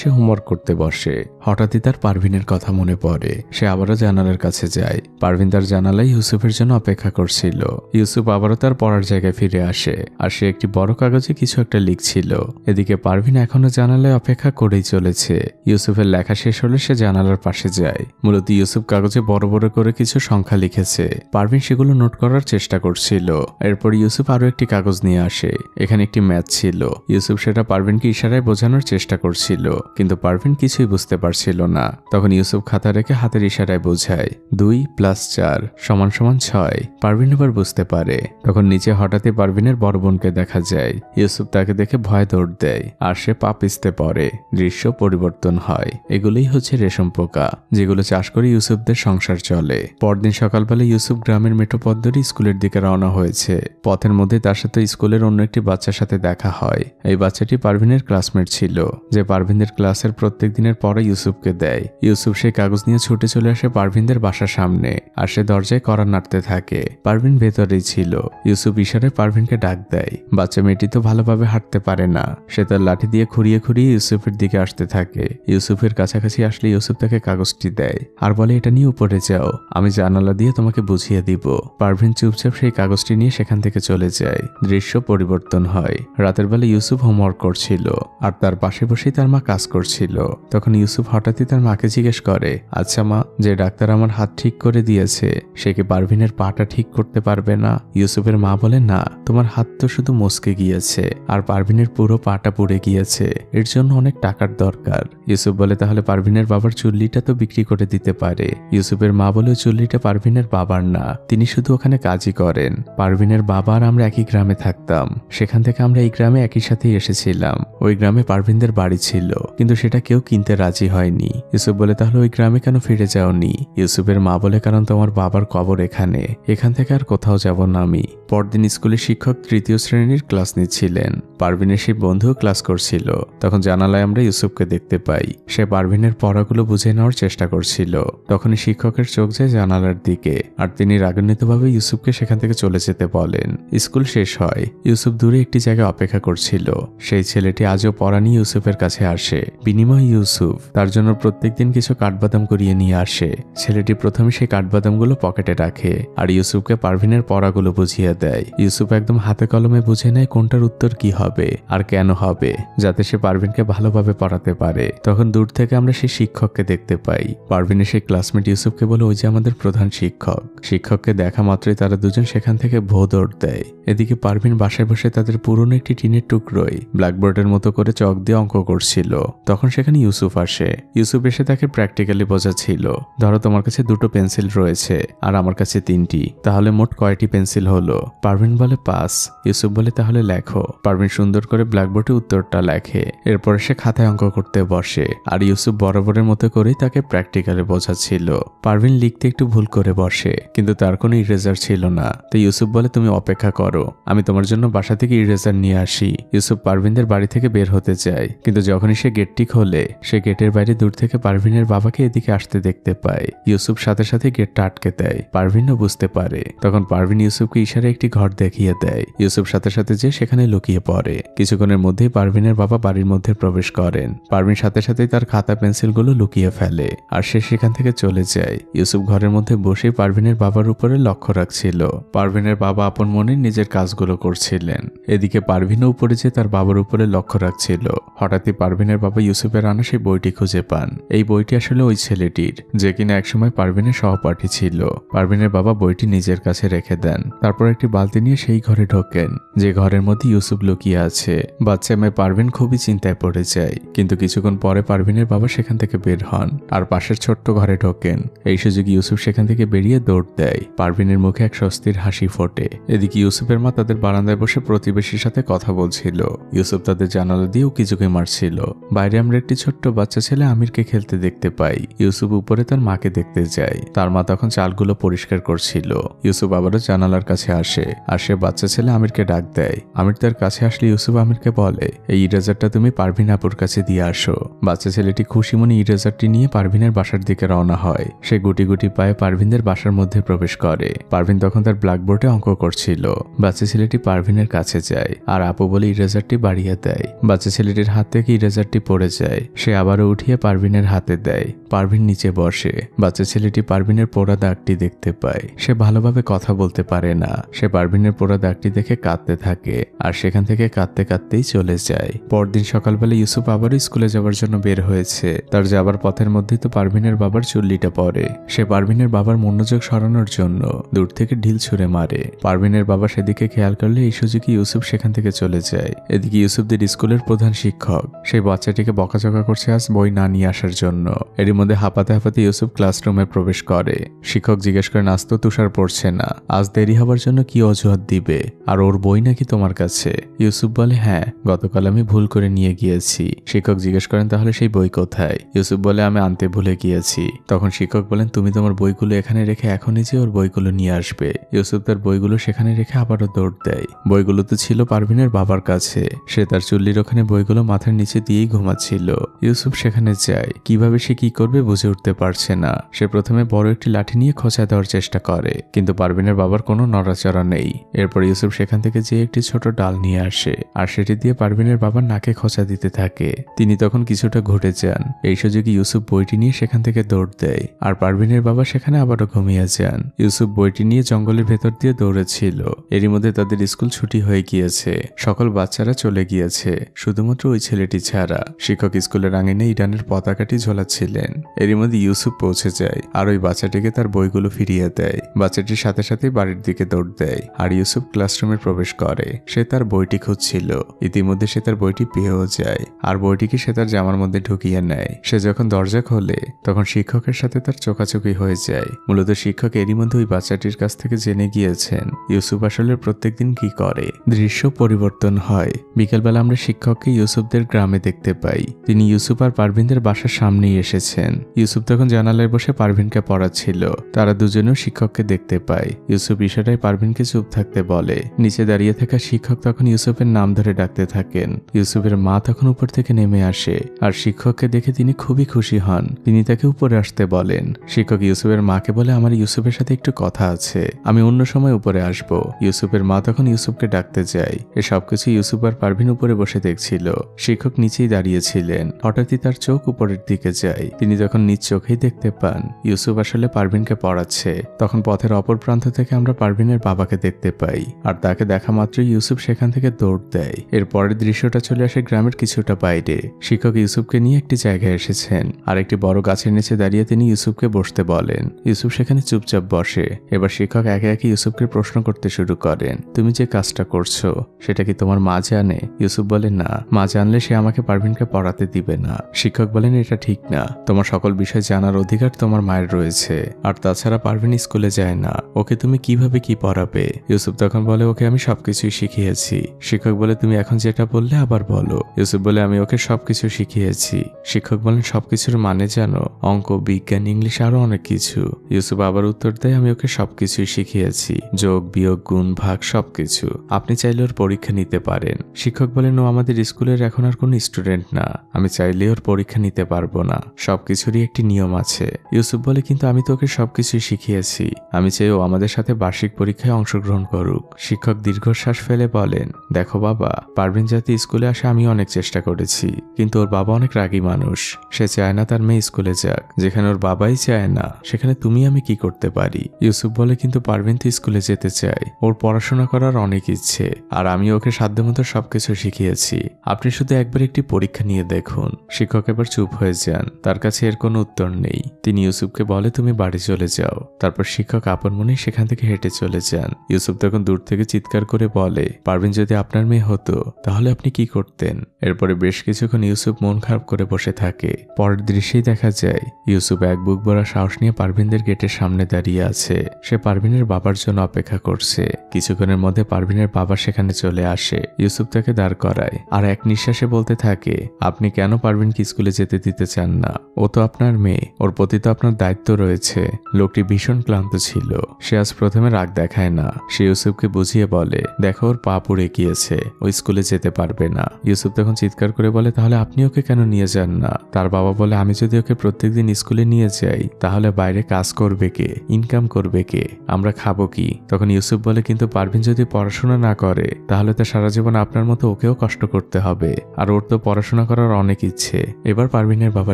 সে হোমওয়ার্ক করতে বসে। হঠাৎই তার পারভিনের কথা মনে পড়ে। সে আবারও জানালার কাছে যায়। পারভিন তার জানালায় ইউসুফের জন্য অপেক্ষা করছিল। ইউসুফ আবারও তার পড়ার জায়গায় ফিরে আসে, আর সে একটি বড় কাগজে কিছু একটা লিখছিল। এদিকে পারভিন এখনো জানালায় অপেক্ষা করেই চলেছে। ইউসুফের লেখা শেষ হলে সে জানালার পাশে যায়। মূলত ইউসুফ কাগজে বড় বড় করে কিছু সংখ্যা লিখেছে। পারভিন সেগুলো নোট করার চেষ্টা করছিল। এরপর ইউসুফ আরো একটি কাগজ নিয়ে আসে। এখানে একটি ম্যাথ ছিল। ইউসুফ সেটা পারভিনকে ইশারায় বোঝানোর চেষ্টা করছিল, কিন্তু পারভিন কিছুই বুঝতে পারছিল না। তখন ইউসুফ খাতা রেখে হাতের ইশারায় বোঝায় 2 + 4 = 6। পারভিন এবার বুঝতে পারে। তখন নিচে হঠাৎই পারভিনের বড় বোনকে দেখা যায়। ইউসুফ তাকে দেখে ভয় দৌড় দেয়, আর সে পা পিছতে পড়ে। দৃশ্য পরিবর্তন হয়। এগুলোই হচ্ছে রেশম পোকা, যেগুলো চাষ করে ইউসুফদের সংসার চলে। পরদিন সকালবেলা ইউসুফ গ্রামের মেঠো পথ ধরে স্কুলের দিকে রওনা হয়েছে। পথের মধ্যে তার সাথে স্কুলের অন্য একটি বাচ্চার সাথে দেখা হয়। এই বাচ্চাটি পারভিনের ক্লাসমেট ছিল, যে পারভিনদের ক্লাসের প্রত্যেক দিনের পরে ইউসুফকে দেয়। ইউসুফ সেই কাগজ নিয়ে ছুটে চলে আসে পারভিনদের বাসার সামনে, আর সে দরজায় কড়া নাড়তে থাকে। পারভিন ভেতরেই ছিল। ইউসুফ ইশারায় পারভিনকে ডাক দেয়। বাচ্চা মেয়েটি তো ভালোভাবে হাঁটতে পারে না। সে তার লাঠি দিয়ে খুঁড়িয়ে খুঁড়িয়ে ইউসুফের দিকে আসতে থাকে। ইউসুফের কাছাকাছি আসলে ইউসুফ তাকে কাগজটি দেয়, আর বলে, এটা নিয়ে উপরে যাও, আমি জানালা দিয়ে তোমাকে বুঝিয়ে দিব। পারভিন চুপচাপ সেই কাগজটি নিয়ে সেখান থেকে চলে যায়। দৃশ্য পরিবর্তন হয়। রাতের বেলা ইউসুফ হোমওয়ার্ক করছিল, আর তার পাশে বসেই তার মা কাজ করছিল। তখন ইউসুফ হঠাৎই তার মাকে জিজ্ঞেস করে, আচ্ছা মা, যে ডাক্তার আমার হাত ঠিক করে দিয়েছে, সে কি পারভিনের পাটা ঠিক করতে পারবে না? ইউসুফের মা বলে, না, তোমার হাত তো শুধু মচকে গিয়েছে, আর পারভিনের পুরো পাটা পুড়ে গিয়েছে। এর জন্য অনেক টাকার দরকার। ইউসুফ বলে, তাহলে পারভিনের বাবার চুল্লিটা তো বিক্রি করে দিতে পারে। ইউসুফের মা বলে, চুল্লিটা পারভিনের বাবার না, তিনি শুধু ওখানে কাজই করেন। পারভিনের বাবা আর আমরা একই গ্রামে থাকতাম। সেখান থেকে আমরা এই গ্রামে একই সাথেই এসেছিলাম। ওই গ্রামে পারভিনদের বাড়ি ছিল, কিন্তু সেটা কেউ কিনতে রাজি হয়নি। ইউসুফ বলে, তাহলে ওই গ্রামে কেন ফিরে যাওনি? ইউসুফের মা বলে, কারণ তোমার বাবার কবর এখানে, এখান থেকে আর কোথাও যাব না আমি। পরদিন স্কুলের শিক্ষক 3য় শ্রেণীর ক্লাস নিচ্ছিলেন। পারভিনের সেই বন্ধু ক্লাস করছিল। তখন জানালায় আমরা ইউসুফকে দেখতে পাই। সে পারভিনের পড়াগুলো বুঝে নেওয়ার চেষ্টা করছিল। তখনই শিক্ষকের চোখ যায় জানালার দিকে, আর তিনি রাগান্বিতভাবে ইউসুফকে সেখান থেকে চলে যেতে বলেন। স্কুল শেষ হয়। ইউসুফ দূরে একটি জায়গায় অপেক্ষা করছিল। সেই ছেলেটি আজও পড়া নিয়ে ইউসুফের কাছে আসে। বিনিময়ে ইউসুফ তার জন্য প্রত্যেকদিন কিছু কাঠবাদাম করিয়ে নিয়ে আসে। ছেলেটি প্রথমে সেই কাঠবাদামগুলো পকেটে রাখে, আর ইউসুফকে পারভিনের পড়াগুলো বুঝিয়ে দেয়। ইউসুফ একদম হাতে কলমে বুঝে নেয় কোনটার উত্তর কি হবে আর কেন হবে, যাতে সে পারভিনকে ভালোভাবে পড়াতে পারে। তখন দূর থেকে আমরা সেই শিক্ষককে দেখতে পাই। পারভিনের সেই ক্লাসমেট ইউসুফকে বলে, ওই যে আমাদের প্রধান শিক্ষক। শিক্ষককে দেখা মাত্রই তারা দুজন সেখান থেকে ভো দৌড় দেয়। এদিকে পারভিন বাসায় বসে তাদের পুরনো একটি টিনের টুকরোয় ব্ল্যাকবোর্ডের মতো করে চক দিয়ে অঙ্ক করছিল। তখন সেখানে ইউসুফ আসে। ইউসুফ এসে তাকে প্র্যাকটিক্যালি বোঝাচ্ছিল, ধরো তোমার কাছে 2টো পেন্সিল রয়েছে আর আমার কাছে 3টি, তাহলে মোট কয়টি পেন্সিল হলো? পারভিন বলে 5। ইউসুফ বলে, তাহলে লেখো। পারভিন সুন্দর করে ব্ল্যাকবোর্ডে উত্তরটা লেখে। এরপর সে খাতায় অঙ্ক করতে বসে, আর ইউসুফ বরাবরের মতো করেই তাকে প্র্যাকটিক্যালি বোঝাচ্ছিল। পারভিন লিখতে একটু ভুল করে বসে, কিন্তু তার কোনো ইরেজার ছিল না। তো ইউসুফ বলে, তুমি অপেক্ষা করো, আমি তোমার জন্য বাসা থেকে ইরেজার নিয়ে আসি। ইউসুফ পারভিনদের বাড়ি থেকে বের হতে চায়, কিন্তু যখনই সে গেটটি খোলে, সে গেটের বাইরে দূর থেকে পারভিনের বাবাকে এদিকে আসতে দেখতে পায়। ইউসুফ সাথে সাথে গেটটা আটকে দেয়। পারভিনও বুঝতে পারে। তখন পারভিন ইউসুফকে ইশারায় একটি ঘর দেখিয়ে দেয়। ইউসুফ সাথে সাথে যে সেখানে লুকিয়ে পড়ে। কিছুক্ষণের মধ্যেই পারভিনের বাবা বাড়ির মধ্যে প্রবেশ করেন। পারভিন সাথে সাথেই তার খাতা পেন্সিলগুলো লুকিয়ে ফেলে, আর সে সেখান থেকে চলে যায়। ইউসুফ ঘরের মধ্যে বসে পারভিনের বাবার উপরে লক্ষ্য রাখছিল। পারভিনের বাবা আপন মনে নিজের কাজগুলো করছিলেন। এদিকে পারভিনও উপরে যে তার বাবার উপরে লক্ষ্য রাখছিল। হঠাৎই পারভিনের বাবা ইউসুফের আনা সেই বইটি খুঁজে পান। এই বইটি আসলে ওই ছেলেটির, যে কিনা একসময় পারভিনের সহপাঠী ছিল। পারভিনের বাবা বইটি নিজের কাছে রেখে দেন। তারপর একটি একটি বালতি নিয়ে সেই ঘরে ঢোকেন যে ঘরের মধ্যে ইউসুফ লুকিয়ে আছে। বাচ্চা মেয়ে পারভিন খুবই চিন্তায় পড়ে যায়, কিন্তু কিছুক্ষণ পরে পারভিনের বাবা সেখান থেকে বের হন আর পাশের ছোট্ট ঘরে ঢোকেন। এই সুযোগে ইউসুফ সেখান থেকে বেরিয়ে দৌড় দেয়। পারভিনের মুখে এক স্বস্তির হাসি ফোটে। এদিকে ইউসুফের মা তাদের বারান্দায় বসে প্রতিবেশীর সাথে কথা বলছিল। ইউসুফ তাদের জানালা দিয়েও কিছুকে মারছিল। বাইরে আমরা একটি ছোট্ট বাচ্চা ছেলে আমিরকে খেলতে দেখতে পাই। ইউসুফ উপরে তার মাকে দেখতে যায়। তার মা তখন চালগুলো পরিষ্কার করছিল। ইউসুফ আবারও জানালার কাছে আসে আর সে বাচ্চা ছেলে আমিরকে ডাক দেয়। আমির তার কাছে আসলে ইউসুফ আমিরকে বলে, এই ইরেজারটা তুমি পারভিন আপুর কাছে দিয়ে আসো। বাচ্চা ছেলেটি খুশি মনে ইরেজারটি নিয়ে পারভিনের বাসার দিকে রওনা হয়। সে গুটি গুটি পায়ে পারভিনদের বাসার মধ্যে প্রবেশ করে। পারভিন তখন তার ব্ল্যাকবোর্ডে অঙ্ক করছিল। বাচ্চা ছেলেটি পারভিনের কাছে যায় আর আপু বলে ইরেজারটি বাড়িয়ে দেয়। বাচ্চা ছেলেটির হাত থেকে ইরেজারটি পড়ে যায়। সে আবারও উঠিয়ে পারভিনের হাতে দেয়। পারভিন নিচে বসে। বাচ্চা ছেলেটি পারভিনের পোড়া দাগটি দেখতে পায়। সে ভালোভাবে কথা বলতে পারে না। সে পারভিনের পোড়া দাগটি দেখে কাঁদতে থাকে আর সেখান থেকে কাঁদতে কাঁদতেই চলে যায়। পরদিন সকালবেলা ইউসুফ আবারও স্কুলে যাওয়ার জন্য বের হয়েছে। তার যাবার পথের মধ্যেই তো পারভিনের বাবার চুল্লিটা পড়ে। সে পারভিনের বাবার মনোযোগ সরানোর জন্য দূর থেকে ঢিল ছুঁড়ে মারে। পারভিনের বাবা সেদিকে খেয়াল করলে এই সুযোগে ইউসুফ সেখান থেকে চলে যায়। এদিকে ইউসুফদের স্কুলের প্রধান শিক্ষক সেই বাচ্চাটিকে বকাঝকা করছে আজ বই না নিয়ে আসার জন্য। এরই মধ্যে হাঁপাতে হাঁপাতে ইউসুফ ক্লাসরুমে প্রবেশ করে। শিক্ষক জিজ্ঞেস করেন, আজ তো তুষার পড়ছে না, আজ দেরি হবার জন্য কি অজুহাত দিবে? আর ওর বই নাকি তোমার কাছে? ইউসুফ বলে, হ্যাঁ, গতকাল আমি ভুল করে নিয়ে গিয়েছি। শিক্ষক জিজ্ঞেস করেন, তাহলে সেই বই কোথায়? ইউসুফ বলে, আমি আনতে ভুলে গিয়েছি। তখন শিক্ষক বলেন, তুমি তোমার বইগুলো এখানে রেখে এখনই যে ওর বইগুলো নিয়ে আসবে। ইউসুফ তার বইগুলো সেখানে রেখে আবারও দৌড় দেয়। বইগুলো তো ছিল পারভিনের বাবার কাছে। সে তার চুল্লির ওখানে বইগুলো মাথার নিচে দিয়েই ঘুমাচ্ছিল। ইউসুফ সেখানে যায়। কিভাবে সে কি করবে বুঝে উঠতে পারছে না। সে প্রথমে বড় একটি লাঠি নিয়ে খোঁচা দেওয়ার চেষ্টা করে, কিন্তু পারভিনের বাবার কোনো নড়াচড়া নেই। এরপর ইউসুফ সেখান থেকে যে একটি ছোট ডাল নিয়ে আসে আর সেটি দিয়ে পারভিনের বাবার নাকে খোঁচা দিতে থাকে। তিনি তখন কিছুটা ঘটে যান। এই সুযোগে ইউসুফ বইটি নিয়ে সেখান থেকে দৌড় দেয় আর পারভিনের বাবা সেখানে আবারও ঘুমিয়ে যান। ইউসুফ বইটি নিয়ে জঙ্গলের ভেতর দিয়ে দৌড়েছিল। এরই মধ্যে তাদের স্কুল ছুটি হয়ে গিয়েছে। সকল বাচ্চারা চলে গিয়েছে, শুধুমাত্র ওই ছেলেটি ছাড়া। শিক্ষক স্কুলের আঙিনে ইরানের পতাকাটি ঝোলাচ্ছিলেন। এরই মধ্যে ইউসুফ পৌঁছে যায় আর ওই বাচ্চাটিকে তার বইগুলো ফিরিয়ে দেয়। বাচ্চাটির সাথে সাথে বাড়ির দিকে দৌড় দেয় আর ইউসুফ ক্লাসরুমে প্রবেশ করে। সে তার বইটি খুঁজছিল। ইতিমধ্যে সে তার বইটি পেয়েও যায় আর বইটিকে সে তার জামার মধ্যে ঢুকিয়ে নেয়। সে যখন দরজা খোলে তখন শিক্ষকের সাথে তার চোখাচোখি হয়ে যায়। মূলত শিক্ষক এরই মধ্যে ওই বাচ্চাটির কাছ থেকে জেনে গিয়েছেন ইউসুফ আসলে প্রত্যেকদিন কি করে। দৃশ্য পরিবর্তন হয়। বিকেলবেলা আমরা শিক্ষককে ইউসুফদের গ্রামে দেখতে পাই। তিনি ইউসুফ আর পারভিনদের বাসার সামনেই এসেছেন। ইউসুফ তখন জানালায় বসে পারভিনকে পড়াচ্ছিল। তারা দুজনেও শিক্ষককে দেখতে পায়। ইউসুফ ইশারায় পারভিনকে চুপ থাকতে বলে। নিচে দাঁড়িয়ে থাকা শিক্ষক তখন ইউসুফের নাম ধরে ডাকতে থাকেন। ইউসুফের মা তখন উপর থেকে নেমে আসে আর শিক্ষককে দেখে তিনি খুবই খুশি হন। তিনি তাকে উপরে আসতে বলেন। শিক্ষক ইউসুফের মাকে বলে, আমার ইউসুফের সাথে একটু কথা আছে, আমি অন্য সময় উপরে আসব। ইউসুফের মা তখন ইউসুফকে ডাকতে যায়। এ সবকিছু ইউসুফ আর পারভিন উপরে বসে দেখছিল। শিক্ষক নিচেই দাঁড়িয়েছিলেন। হঠাৎই তার চোখ উপরের দিকে যায়। তিনি যখন নিজ চোখেই দেখতে পান ইউসুফ আসলে পারভিনকে পড়াচ্ছে। তখন পথের অপর প্রান্ত থেকে আমরা পারভিনের বাবাকে দেখতে পাই আর তাকে দেখা মাত্রই ইউসুফ সেখান থেকে দৌড় দেয়। এর পরের দৃশ্যটা চলে আসে গ্রামের কিছুটা বাইরে। শিক্ষক ইউসুফকে নিয়ে একটি জায়গায় এসেছেন আর একটি বড় গাছের নিচে দাঁড়িয়ে তিনি ইউসুফকে বসতে বলেন। ইউসুফ সেখানে চুপচাপ বসে। এবার শিক্ষক একে একে ইউসুফকে প্রশ্ন করতে শুরু করেন, তুমি যে কাজটা করছো সেটা কি তোমার মা জানে? ইউসুফ বলে, না, মা জানলে সে আমাকে পারভিনকে পড়াতে দিবে না। শিক্ষক বলেন, এটা ঠিক না, তোমার সকল বিষয় জানার অধিকার তোমার মায়ের রয়েছে। আর তাছাড়া পারভিন স্কুলে যায় না, ওকে তুমি কিভাবে কি পড়াবে? ইউসুফ তখন বলে, ওকে আমি সবকিছুই শিখিয়েছি। শিক্ষক বলে, তুমি এখন যেটা বললে আবার বলো। ইউসুফ বলে, আমি ওকে সবকিছু শিখিয়েছি। শিক্ষক বলেন, সবকিছুর মানে জানো? অঙ্ক, বিজ্ঞান, ইংলিশ, আরো অনেক কিছু। ইউসুফ আবার উত্তর দেয়, আমি ওকে সবকিছুই শিখিয়েছি, যোগ, বিয়োগ, গুণ, ভাগ, সবকিছু। আপনি চাইলে ওর পরীক্ষা নিতে পারেন। শিক্ষক বলেন, ও আমাদের স্কুলের এখন আর কোনো স্টুডেন্ট না, আমি চাইলে ওর পরীক্ষা নিতে পারবো না, সবকিছুরই একটি নিয়ম আছে। ইউসুফ বলে, কিন্তু আমি তো ওকে সবকিছুই শিখিয়েছি, আমি চাই ও আমাদের সাথে বার্ষিক পরীক্ষায় অংশগ্রহণ করুক। শিক্ষক দীর্ঘশ্বাস ফেলে বলেন, দেখো বাবা, পারভিন যাতে স্কুলে আসে আমি অনেক চেষ্টা করেছি, কিন্তু ওর বাবা অনেক রাগী মানুষ। সে চায় না তার মেয়ে স্কুলে যাক। যেখানে ওর বাবাই চায় না সেখানে তুমি আমি কি করতে পারি? ইউসুফ বলে, কিন্তু পারভিন তো স্কুলে যেতে চায়, ওর পড়াশোনা করার অনেক ইচ্ছে, আর আমি ওকে সাধ্যমতো সবকিছু শিখিয়েছি। আপনি শুধু একবার একটি পরীক্ষা নিয়ে দেখুন। শিক্ষক এবার চুপ হয়ে যান। তার কাছে এর কোনো উত্তর নেই। তিনি ইউসুফকে বলে, তুমি বাড়ি চলে যাও। তারপর শিক্ষক আপন মনেই সেখান থেকে হেঁটে চলে যান। ইউসুফ তখন দূর থেকে চিৎকার করে বলে, পারভিন যদি আপনার মেয়ে হতো তাহলে আপনি কি করতেন? এরপরে বেশ কিছুক্ষণ ইউসুফ মন খারাপ করে বসে থাকে। পরের দৃশ্যেই দেখা যায় ইউসুফ এক বুক ভরা সাহস নিয়ে পারভিনদের গেটের সামনে দাঁড়িয়ে আছে। সে পারভিনের বাবার জন্য অপেক্ষা করছে। কিছুক্ষণের মধ্যে পারভিনের বাবা সেখানে চলে আসে। ইউসুফ তাকে দাঁড় করায় আর এক নিঃশ্বাসে বলতে থাকে, আপনি কেন পারভিনকে স্কুলে যেতে দিতে চান না? ও তো আপনার মেয়ে, ওর প্রতি তো আপনার দায়িত্ব রয়েছে। লোকটি ভীষণ ক্লান্ত ছিল। সে আজ প্রথমে রাগ দেখায় না। সে ইউসুফকে বুঝিয়ে বলে, দেখো ওর পা পুড়ে গিয়েছে, ও স্কুলে যেতে পারবে না। ইউসুফ তখন চিৎকার করে বলে, তাহলে আপনি ওকে কেন নিয়ে যান না? তার বাবা বলে, আমি যদি ওকে প্রত্যেকদিন স্কুলে নিয়ে যাই তাহলে বাইরে কাজ করবে কে, ইনকাম করবে কে, আমরা খাবো কি? তখন ইউসুফ বলে, কিন্তু পারভিন যদি পড়াশোনা না করে তাহলে তো সারা জীবন আপনার মতো ওকেও কষ্ট করতে হবে, আর ওর তো পড়াশোনা করার অনেক ইচ্ছে। এবার পারভিনের বাবা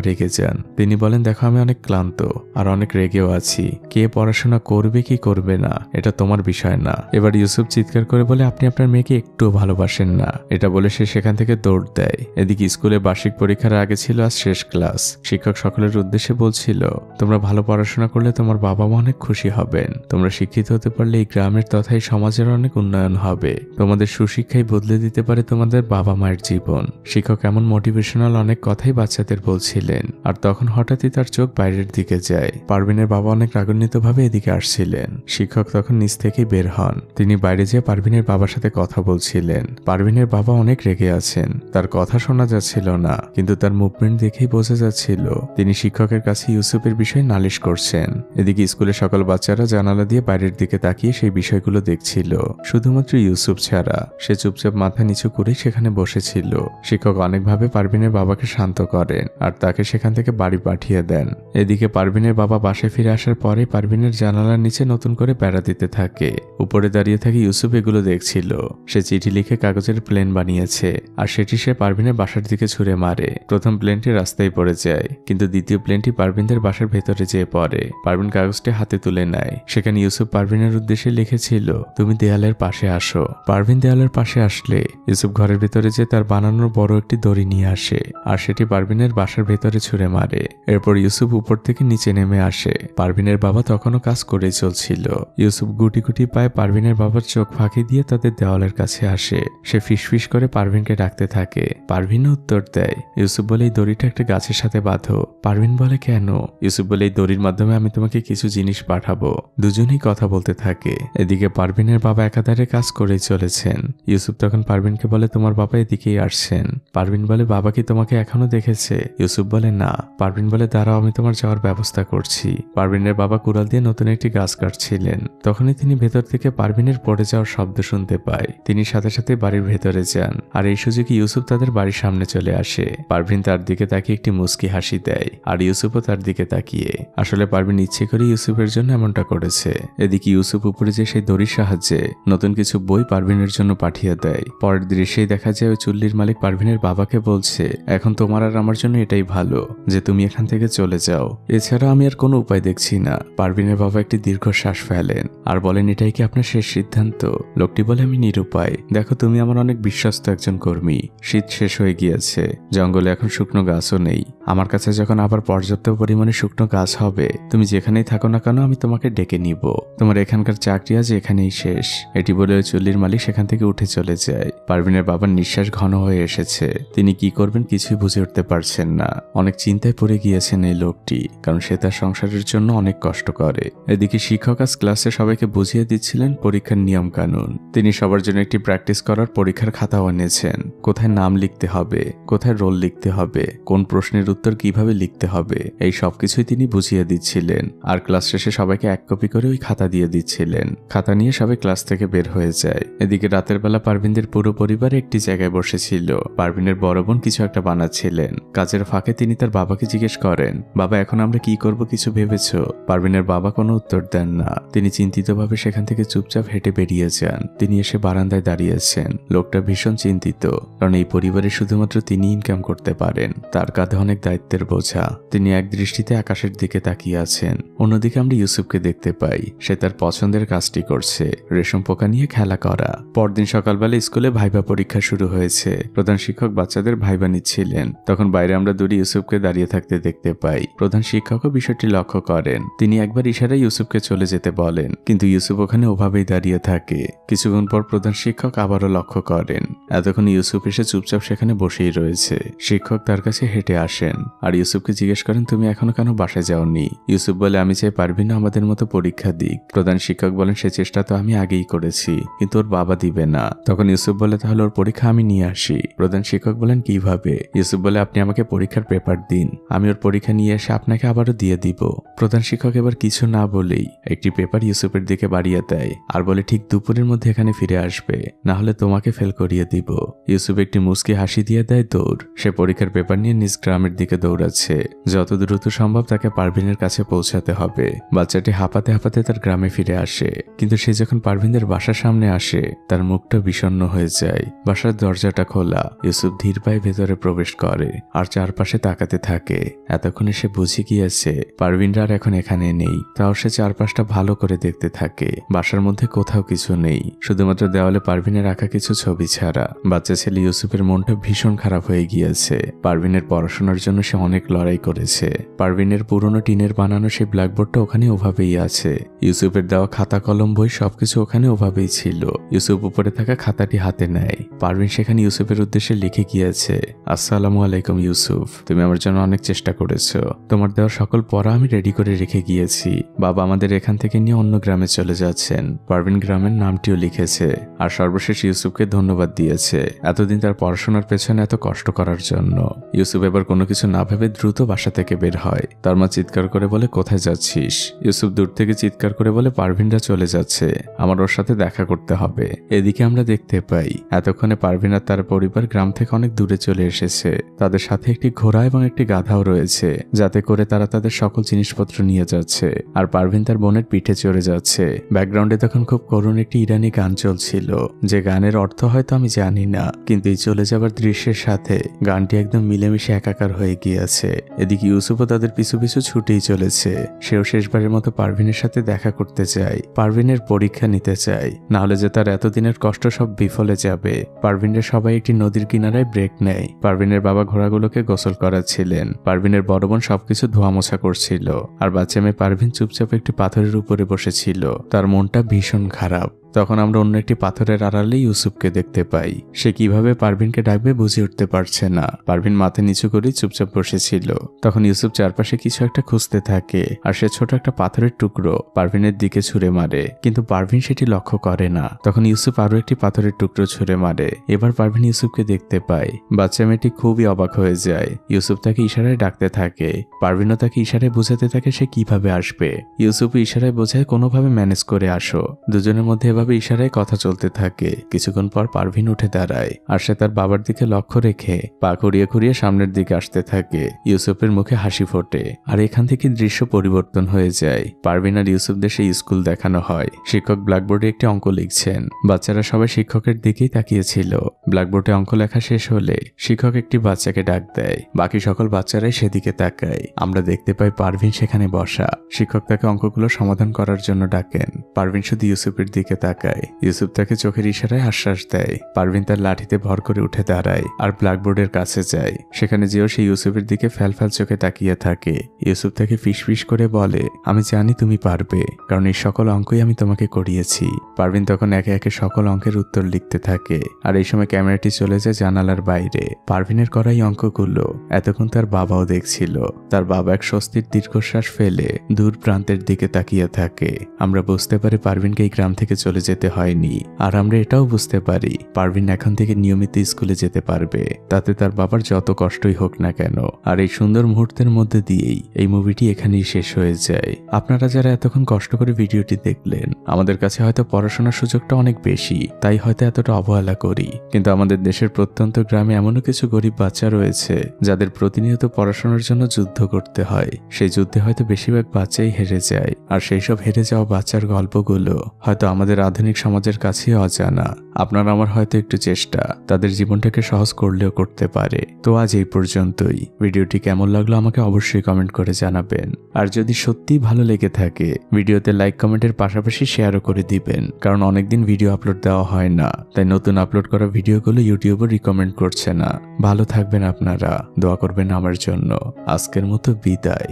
রেগে যান। তিনি বলেন, দেখো আমি অনেক ক্লান্ত আর অনেক রেগেও আছি। কে পড়াশোনা করবে কি করবে না এটা তোমার বিষয় না। এবার ইউসুফ চিৎকার করে বলে, আপনি আপনার মেয়েকে একটুও ভালোবাসেন না। এটা বলে সে সেখান থেকে দৌড় দেয়। এদিকে স্কুলে বার্ষিক পরীক্ষার আগে ছিল আজ শেষ ক্লাস। শিক্ষক সকলের উদ্দেশ্যে বলছিল, তোমরা ভালো পড়াশোনা করলে তোমার বাবা মা অনেক খুশি হবেন। তোমরা শিক্ষিত হতে পারলে এই গ্রামের তথা এই সমাজের অনেক উন্নয়ন হবে। তোমাদের সুশিক্ষাই বদলে দিতে পারে তোমাদের বাবা মায়ের জীবন। শিক্ষক এমন মোটিভেশনাল অনেক কথাই বাচ্চাদের বলছিলেন। আর তখন হঠাৎই তার চোখ বাইরের দিকে যায়। পারভিনের বাবা অনেক রাগান্বিতভাবে এদিকে আসছিলেন। শিক্ষক তখন নিচ থেকেই বের হন। তিনি বাইরে যেয়ে পারভিনের বাবার সাথে কথা বলছিলেন। পারভিনের বাবা অনেক রেগে আছেন। তার কথা শোনা যাচ্ছিল না, কিন্তু তার মুভমেন্ট দেখেই বোঝা যাচ্ছিল তিনি শিক্ষকের কাছে ইউসুফের বিষয়ে নালিশ করছেন। এদিকে স্কুলে সকল বাচ্চারা জানালা দিয়ে বাইরের দিকে তাকিয়ে সেই বিষয়গুলো দেখছিল। শুধুমাত্র ইউসুফ ছাড়া। সে চুপচাপ মাথা নিচু করে সেখানে বসেছিল। শিক্ষক অনেকভাবে পারভিনের বাবাকে শান্ত করেন আর তাকে সেখান থেকে বাড়ি পাঠিয়ে দেন। এদিকে পারভিনের বাবা বাসায় ফিরে আসার পরে পারভিনের জানালার নিচে নতুন করে বেড়া দিতে থাকে। উপরে দাঁড়িয়ে থাকে ইউসুফ এগুলো দেখছিল। সে চিঠি লিখে কাগজের প্লেন বানিয়েছে আর সেটি সে পারভিনের বাসার দিকে ছুঁড়ে মারে। প্রথম প্লেনটি রাস্তায় পড়ে যায়, কিন্তু দ্বিতীয় প্লেনটি পারভিনদের বাসার ভেতরে যেয়ে পড়ে। পারভিন কাগজটি হাতে তুলে নেয়। সেখানে ইউসুফ পারভিনের উদ্দেশ্যে লিখেছিল, তুমি দেয়ালের পাশে আসো। পারভিন দেয়ালের পাশে আসলে ইউসুফ ঘরের ভেতরে যে তার বানানোর বড় একটি দড়ি নিয়ে আসে আর সেটি পারভিনের বাসার ভেতরে ছুঁড়ে মারে। এরপর ইউসুফ উপর থেকে নিচে নেমে আসে। পারভিনের বাবা তখনও কাজ করেই চলছিল। ইউসুফ গুটি গুটি পায়ে পারভিনের বাবার চোখ ফাঁকি দিয়ে তাদের দেওয়ালের কাছে আসে। সে ফিসফিস করে পারভিনকে ডাকতে থাকে। পারভিনও উত্তর দেয়। ইউসুফ বলে, এই দড়িটা একটা গাছের সাথে বাঁধো। পারভিন বলে, কেন? ইউসুফ বলে, এই দড়ির মাধ্যমে আমি তোমাকে কিছু জিনিস পাঠাবো। দুজনেই কথা বলতে থাকে। এদিকে পারভিনের বাবা একাধারে কাজ করেই চলেছেন। ইউসুফ তখন পারভিনকে বলে, তোমার বাবা এদিকেই আসছেন। পারভিন বলে, বাবা কি তোমাকে এখনো দেখেছে? ইউসুফ বলে, না। পারভিন বলে, দাঁড়াও আমি তোমার যাওয়ার ব্যবস্থা করছি। পারভিনের বাবা কুড়াল দিয়ে নতুন একটি গাছ কাটছিলেন। তখনই তিনি ভেতর থেকে পারভিনের পড়ে যাওয়ার শব্দ শুনতে পায়। তিনি সাথে সাথে বাড়ির ভেতরে যান আর এই সুযোগে ইউসুফ তাদের বাড়ির সামনে চলে আসে। পারভিন তার দিকে তাকিয়ে একটি মুচকি হাসি দেয় আর ইউসুফও তার দিকে তাকিয়ে। আসলে পারভিন ইচ্ছে করে ইউসুফের জন্য এমনটা করেছে। এদিকে ইউসুফ উপরে যে সেই দড়ির সাহায্যে নতুন কিছু বই পারভিনের জন্য পাঠিয়ে দেয়। পরের দৃশ্যেই দেখা যায় ওই চুল্লির মালিক পারভিনের বাবাকে বলছে, এখন তোমার আর আমার জন্য এটাই ভালো যে তুমি এখান থেকে চলে যাও। এছাড়া আমি আর কোনো উপায় দেখছি না। পারভিনের বাবা একটি দীর্ঘশ্বাস ফেলেন আর বলেন, এটাই কি আপনার শেষ সিদ্ধান্ত? লোকটি বলে, আমি নিরুপায়। দেখো তুমি আমার অনেক বিশ্বস্ত একজন কর্মী। শীত শেষ হয়ে গিয়েছে, জঙ্গলে এখন শুকনো গাছও নেই। আমার কাছে যখন আবার পর্যাপ্ত পরিমাণে শুকনো গাছ হবে, তুমি যেখানেই থাকো না কেন আমি তোমাকে ডেকে নিব। তোমার এখানকার চাকরি আজ এখানেই শেষ। এটি বলে ওই চুল্লির মালিক সেখান থেকে উঠে চলে যায়। পারভিনের বাবার নিঃশ্বাস ঘন হয়ে এসেছে। তিনি কি করবেন কিছুই বুঝে উঠতে পারছেন না। অনেক চিন্তায় পড়ে গিয়েছেন এই লোকটি, কারণ সে তার সংসারের জন্য অনেক কষ্ট করে। এদিকে শিক্ষক আজ ক্লাসে সবাইকে বুঝিয়ে দিচ্ছিলেন পরীক্ষার নিয়ম কানুন। তিনি সবার জন্য একটি প্র্যাকটিস করার পরীক্ষার খাতাও এনেছেন। কোথায় নাম লিখতে হবে, কোথায় রোল লিখতে হবে, কোন প্রশ্নের উত্তর কিভাবে লিখতে হবে, এই সবকিছুই তিনি বুঝিয়ে দিচ্ছিলেন। আর ক্লাস শেষে সবাইকে এক কপি করে ওই খাতা দিয়ে দিচ্ছিলেন। খাতা নিয়ে সবাই ক্লাস থেকে বের হয়ে যায়। এদিকে রাতের বেলা পারভিনদের পুরো পরিবার একটি জায়গায় বসেছিল। পারভিনের বড় বোন কিছু একটা বানাচ্ছিলেন। কাজের ফাঁকে তিনি তার বাবাকে জিজ্ঞেস করেন, বাবা এখন আমরা কি করব, কিছু ভেবেছো? পারভিনের বাবা কোনো উত্তর দেন না। তিনি চিন্তিতভাবে সেখান থেকে চুপচাপ হেঁটে বেরিয়ে যান। তিনি এসে বারান্দায় দাঁড়িয়েছেন। লোকটা ভীষণ চিন্তিত, কারণ এই পরিবারে শুধুমাত্র তিনি ইনকাম করতে পারেন। তার কাঁধে অনেক দায়িত্বের বোঝা। তিনি এক দৃষ্টিতে আকাশের দিকে তাকিয়ে আছেন। অন্যদিকে আমরা ইউসুফকে দেখতে পাই, সে তার পছন্দের কাজটি করছে, রেশম পোকা নিয়ে খেলা করা। পরদিন সকালবেলা স্কুলে ভাইবা পরীক্ষা শুরু হয়েছে। প্রধান শিক্ষক বাচ্চাদের ভাইবা নিচ্ছিলেন। তখন বাইরে আমরা দূরে ইউসুফকে দাঁড়িয়ে থাকতে দেখতে পাই। প্রধান শিক্ষকও বিষয়টি লক্ষ্য করেন। তিনি একবার ইশারায় ইউসুফকে চলে যেতে বলেন, কিন্তু ইউসুফ ওখানে ওভাবেই দাঁড়িয়ে থাকে। কিছুক্ষণ পর প্রধান শিক্ষক আবারও লক্ষ্য করেন, এতক্ষণ ইউসুফ এসে চুপচাপ সেখানে বসেই রয়েছে। শিক্ষক তার কাছে হেঁটে আসেন আর ইউসুফকে জিজ্ঞেস করেন, তুমি এখনো কেন বাসায় যাওনি? ইউসুফ বলে, আমি চাই পারভিন আমাদের মতো পরীক্ষা দিক। প্রধান শিক্ষক বলেন, সে চেষ্টা তো আমি আগেই করেছি, কিন্তু ওর বাবা দিবে না। তখন ইউসুফ বলে, তাহলে ওর পরীক্ষা আমি নিয়ে আসি। প্রধান শিক্ষক বলেন, কিভাবে? ইউসুফ বলে, আপনি আমাকে পরীক্ষার পেপার দিন, আমি ওর পরীক্ষা নিয়ে এসে আপনাকে আবারও দিয়ে দিব। প্রধান শিক্ষক এবার কিছু না বলেই একটি পেপার ইউসুফের দিকে বাড়িয়ে দেয় আর বলে, ঠিক দুপুরের মধ্যে এখানে ফিরে আসবে, না হলে তোমাকে ফেল করিয়ে দিব। ইউসুফ একটি মুচকি হাসি দিয়ে দেয় দৌড়। সে পরীক্ষার পেপার নিয়ে নিজ গ্রামের দিকে দৌড়াচ্ছে। যত দ্রুত সম্ভব তাকে পারভিনের কাছে পৌঁছাতে হবে। বাচ্চাটি হাঁপাতে হাঁপাতে তার গ্রামে ফিরে আসে, কিন্তু সে যখন পারভিনদের বাসার সামনে আসে তার মুখটা বিষণ্ণ হয়ে যায়। বাসার দরজাটা খোলা। ইউসুফ ধীর পায়ে ভেতরে প্রবেশ করে আর চারপাশে তাকাতে থাকে। এতক্ষণে সে বুঝে গিয়েছে পারভিনরা আর এখন এখানে নেই। তাও সে চারপাশটা ভালো করে দেখতে থাকে। বাসার মধ্যে কোথাও কিছু নেই, শুধুমাত্র দেওয়ালে পারভিনের আঁকা কিছু ছবি ছাড়া। বাচ্চা ছেলে ইউসুফের মনটা ভীষণ খারাপ হয়ে গিয়েছে। পারভিনের পড়াশোনার জন্য সে অনেক লড়াই করেছে। পারভিনের পুরনো টিনের বানানো সেই ব্ল্যাকবোর্ডটা ওখানে ওভাবেই আছে। ইউসুফের দেওয়া খাতা কলম বই সবকিছু ওখানে ওভাবেই ছিল। ইউসুফ উপরে থাকা খাতাটি হাতে নেয়। পারভিন সেখানে ইউসুফের উদ্দেশ্যে লিখে গিয়েছে, আসসালামু আলাইকুম ইউসুফ, তুমি আমার জন্য অনেক চেষ্টা করেছো। তোমার দেওয়া সকল পড়া আমি রেডি করে রেখে গিয়েছি। বাবা আমাদের এখান থেকে নিয়ে অন্য গ্রামে চলে যাচ্ছেন। পারভিন গ্রামের নামটিও লিখেছে আর সর্বশেষ ইউসুফকে ধন্যবাদ দিয়েছে এতদিন তার পড়াশোনার পেছনে এত কষ্ট করার জন্য। ইউসুফ এবার কোনো কিছু না ভেবে দ্রুত বাসা থেকে বের হয়। তার মা চিৎকার করে বলে, কোথায় যাচ্ছিস? ইউসুফ দূর থেকে চিৎকার করে বলে, পারভিনরা চলে যাচ্ছে, আমার ওর সাথে দেখা করতে হবে। এদিকে আমরা দেখতে পাই এতক্ষণে পারভিন আর তার পরিবার গ্রাম থেকে অনেক দূরে চলে এসেছে। তাদের সাথে একটি ঘোড়া এবং একটি গাধাও রয়েছে, যাতে করে তারা তাদের সকল জিনিসপত্র নিয়ে যাচ্ছে। আর পারভিন তার বোনের পিঠে চড়ে যাচ্ছে। ব্যাকগ্রাউন্ডে তখন খুব করুণ একটি ইরানি গান চলছিল, যে গানের অর্থ হয়তো আমি জানি না, কিন্তু এই চলে যাবার দৃশ্যের সাথে গানটি একদম মিলেমিশে একাকার হয়ে গিয়েছে। এদিকে ইউসুফও তাদের পিছু পিছু ছুটেই চলেছে। সেও শেষবারের মতো পারভিনের সাথে দেখা করতে চায়, পারভিনের পরীক্ষা নিতে চায়, না হলে যে তার এতদিনের কষ্ট সব বিফলে যাবে। পারভিনের সবাই একটি নদীর কিনারায় ব্রেক নেয়। পারভিনের বাবা ঘোড়াগুলোকে গোসল করাচ্ছিলেন। পারভিনের বড় বোন সবকিছু ধোয়া মোছা করছিল আর বাচ্চা মেয়ে পারভিন চুপচাপ একটি পাথরের উপরে বসেছিল। তার মনটা ভীষণ খারাপ। তখন আমরা অন্য একটি পাথরের আড়ালে ইউসুফকে দেখতে পাই। সে কিভাবে পারভিনকে ডাকবে বুঝে উঠতে পারছে না। পারভিন মাথা নিচু করে চুপচাপ বসেছিল। তখন ইউসুফ চারপাশে কিছু একটা খুঁজতে থাকে আর সে ছোট একটা পাথরের টুকরো পারভিনের দিকে ছুঁড়ে মারে, কিন্তু পারভিন সেটি লক্ষ্য করে না। তখন ইউসুফ আরো একটি পাথরের টুকরো ছুঁড়ে মারে। এবার পারভিন ইউসুফকে দেখতে পায়। বাচ্চা মেয়েটি খুবই অবাক হয়ে যায়। ইউসুফ তাকে ইশারায় ডাকতে থাকে। পারভিনও তাকে ইশারায় বোঝাতে থাকে সে কিভাবে আসবে। ইউসুফ ইশারায় বোঝায় কোনোভাবে ম্যানেজ করে আসো। দুজনের মধ্যে ইশারায় কথা চলতে থাকে। কিছুক্ষণ পর পারভিন উঠে দাঁড়ায় আর সে তার বাবার দিকে লক্ষ্য রেখে পা ঘুরিয়ে ঘুরিয়ে সামনের দিকে আসতে থাকে। ইউসুফের মুখে হাসি ফোটে আর এখান থেকে দৃশ্য পরিবর্তন হয়ে যায়। পারভিন আর ইউসুফ দেশে স্কুল দেখানো হয়। শিক্ষক ব্ল্যাকবোর্ডে একটি অঙ্ক লিখছেন। বাচ্চারা সবাই শিক্ষকের দিকেই তাকিয়েছিল। ব্ল্যাকবোর্ডে অঙ্ক লেখা শেষ হলে শিক্ষক একটি বাচ্চাকে ডাক দেয়। বাকি সকল বাচ্চারাই সেদিকে তাকায়। আমরা দেখতে পাই পারভিন সেখানে বসা। শিক্ষক তাকে অঙ্কগুলো সমাধান করার জন্য ডাকেন। পারভিন শুধু ইউসুফের দিকে তাকায়। ইউসুফ তাকে চোখের ইশারায় আশ্বাস দেয়। পারভিন তার লাঠিতে ভর করে উঠে দাঁড়ায় আর ব্ল্যাকবোর্ডের কাছে যায়। সেখানে যেও সে ইউসুফের দিকে ফ্যালফ্যাল চোখে তাকিয়ে থাকে। ইউসুফ তাকে ফিসফিস করে বলে, আমি জানি তুমি পারবে, কারণ এই সকল অঙ্কই আমি তোমাকে করিয়েছি। পারভিন তখন একে একে সকল অঙ্কের উত্তর লিখতে থাকে আর এই সময় ক্যামেরাটি চলে যায় জানালার বাইরে। পারভিনের করা এই অঙ্কগুলো এতক্ষণ তার বাবাও দেখছিল। তার বাবা এক স্বস্তির দীর্ঘশ্বাস ফেলে দূর প্রান্তের দিকে তাকিয়ে থাকে। আমরা বুঝতে পারি পারভিনকে এই গ্রাম থেকে চলে যেতে হয়নি। আর আমরা এটাও বুঝতে পারি পারভিন এখন থেকে নিয়মিত স্কুলে যেতে পারবে, তাতে তার বাবার যত কষ্টই হোক না কেন। আর এই সুন্দর মুহূর্তের মধ্যে দিয়েই এই মুভিটি এখানেই শেষ হয়ে যায়। আপনারা যারা এতক্ষণ কষ্ট করে ভিডিওটি দেখলেন, আমাদের কাছে হয়তো পড়াশোনার সুযোগটা অনেক বেশি, তাই হয়তো এতটা অবহেলা করি, কিন্তু আমাদের দেশের প্রত্যন্ত গ্রামে এমনও কিছু গরিব বাচ্চা রয়েছে যাদের প্রতিনিয়ত পড়াশোনার জন্য যুদ্ধ করতে হয়। সেই যুদ্ধে হয়তো বেশিরভাগ বাচ্চাই হেরে যায়। আর সেই সব হেরে যাওয়া বাচ্চার গল্পগুলো হয়তো আমাদের আধুনিক সমাজের কাছে অজানা। আপনার আমার হয়তো একটু চেষ্টা তাদের জীবনটাকে সহজ করলেও করতে পারে। তো আজ এই পর্যন্তই। ভিডিওটি কেমন লাগলো আমাকে অবশ্যই কমেন্ট করে জানাবেন। আর যদি সত্যিই ভালো লেগে থাকে ভিডিওতে লাইক কমেন্টের পাশাপাশি শেয়ারও করে দিবেন, কারণ অনেকদিন ভিডিও আপলোড দেওয়া হয় না, তাই নতুন আপলোড করা ভিডিওগুলো ইউটিউবও রিকমেন্ড করছে না। ভালো থাকবেন আপনারা, দোয়া করবেন আমার জন্য। আজকের মতো বিদায়।